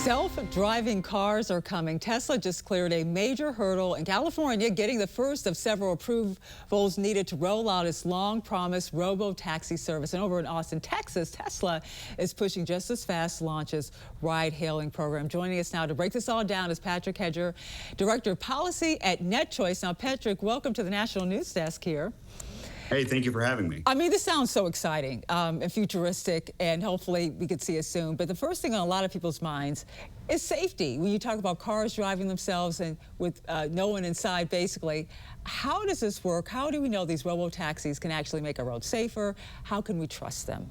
Self-driving cars are coming. Tesla just cleared a major hurdle in California, getting the first of several approvals needed to roll out its long-promised robo-taxi service. And over in Austin, Texas, Tesla is pushing just as fast to launch its ride-hailing program. Joining us now to break this all down is Patrick Hedger, Director of Policy at NetChoice. Now, Patrick, welcome to the National News Desk here. Hey, thank you for having me. I mean, this sounds so exciting and futuristic, and hopefully we could see it soon. But the first thing on a lot of people's minds is safety. When you talk about cars driving themselves and with no one inside, basically, how does this work? How do we know these robo-taxis can actually make our roads safer? How can we trust them?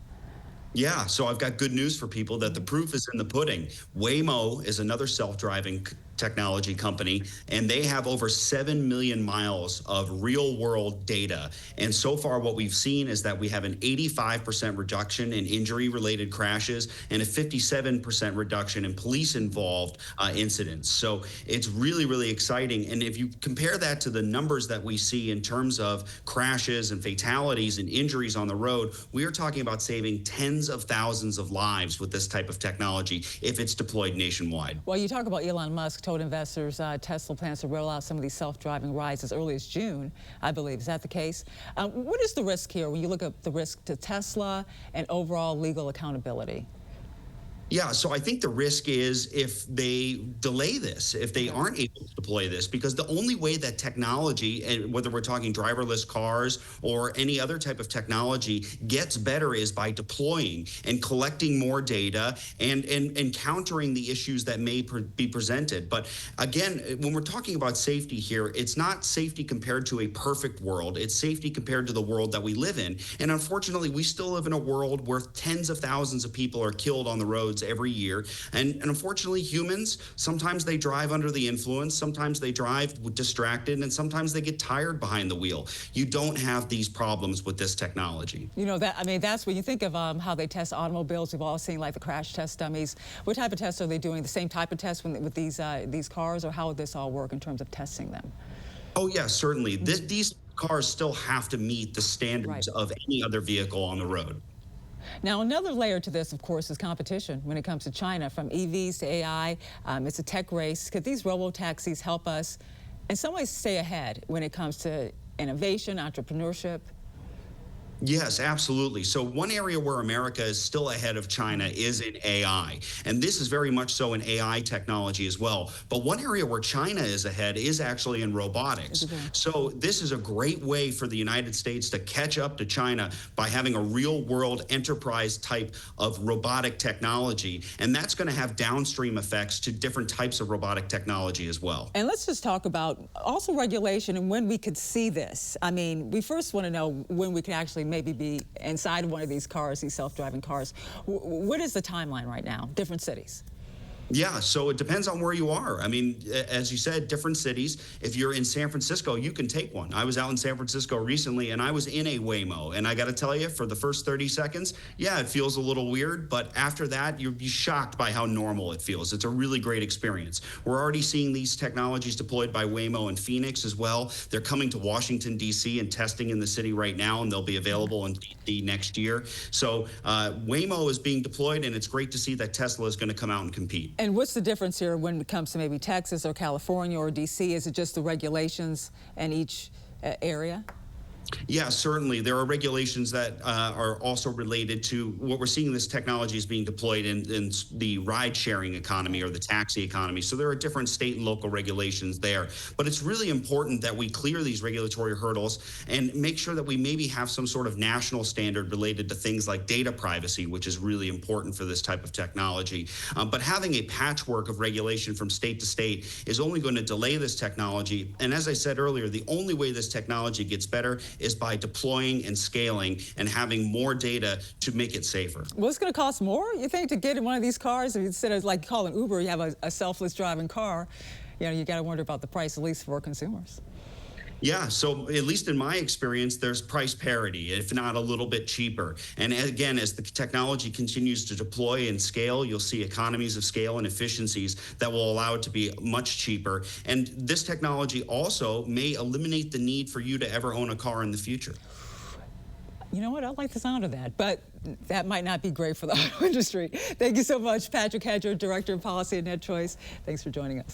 Yeah, so I've got good news for people that the proof is in the pudding. Waymo is another self-driving technology company, and they have over 7 million miles of real-world data. And so far, what we've seen is that we have an 85% reduction in injury-related crashes and a 57% reduction in police-involved incidents. So it's really, really exciting. And if you compare that to the numbers that we see in terms of crashes and fatalities and injuries on the road, we are talking about saving tens of thousands of lives with this type of technology if it's deployed nationwide. Well, you talk about Elon Musk told investors Tesla plans to roll out some of these self-driving rides as early as June, I believe. Is that the case? What is the risk here when you look at the risk to Tesla and overall legal accountability? Yeah, so I think the risk is if they delay this, if they aren't able to deploy this, because the only way that technology, and whether we're talking driverless cars or any other type of technology, gets better is by deploying and collecting more data and encountering the issues that may be presented. But again, when we're talking about safety here, it's not safety compared to a perfect world. It's safety compared to the world that we live in. And unfortunately, we still live in a world where tens of thousands of people are killed on the roads every year. And unfortunately, humans, sometimes they drive under the influence, sometimes they drive distracted, and sometimes they get tired behind the wheel. You don't have these problems with this technology. You know, that's when you think of how they test automobiles. We've all seen like the crash test dummies. What type of tests are they doing? The same type of tests with these cars, or how would this all work in terms of testing them? Oh, yeah, certainly. These cars still have to meet the standards of any other vehicle on the road. Now, another layer to this, of course, is competition when it comes to China, from EVs to AI. It's a tech race. Could these robo-taxis help us in some ways stay ahead when it comes to innovation, entrepreneurship? Yes, absolutely. So one area where America is still ahead of China is in AI. And this is very much so in AI technology as well. But one area where China is ahead is actually in robotics. So this is a great way for the United States to catch up to China by having a real world enterprise type of robotic technology. And that's going to have downstream effects to different types of robotic technology as well. And let's just talk about also regulation and when we could see this. I mean, we first want to know when we can actually maybe be inside one of these cars, these self-driving cars. What is the timeline right now? Different cities. Yeah, so it depends on where you are. I mean, as you said, different cities. If you're in San Francisco, you can take one. I was out in San Francisco recently, and I was in a Waymo. And I got to tell you, for the first 30 seconds, yeah, it feels a little weird. But after that, you'll be shocked by how normal it feels. It's a really great experience. We're already seeing these technologies deployed by Waymo in Phoenix as well. They're coming to Washington, D.C. and testing in the city right now, and they'll be available in D.C. next year. So Waymo is being deployed, and it's great to see that Tesla is going to come out and compete. And what's the difference here when it comes to maybe Texas or California or D.C.? Is it just the regulations in each area? Yeah, certainly. There are regulations that are also related to what we're seeing. This technology is being deployed in the ride-sharing economy or the taxi economy. So there are different state and local regulations there. But it's really important that we clear these regulatory hurdles and make sure that we maybe have some sort of national standard related to things like data privacy, which is really important for this type of technology. But having a patchwork of regulation from state to state is only going to delay this technology. And as I said earlier, the only way this technology gets better is by deploying and scaling and having more data to make it safer. Well, it's going to cost more, you think, to get in one of these cars? Instead of like calling Uber, you have a selfless driving car. You know, you got to wonder about the price, at least for consumers. Yeah, so at least in my experience, there's price parity, if not a little bit cheaper. And again, as the technology continues to deploy and scale, you'll see economies of scale and efficiencies that will allow it to be much cheaper. And this technology also may eliminate the need for you to ever own a car in the future. You know what? I like the sound of that, but that might not be great for the auto industry. Thank you so much, Patrick Hedger, Director of Policy at NetChoice. Thanks for joining us.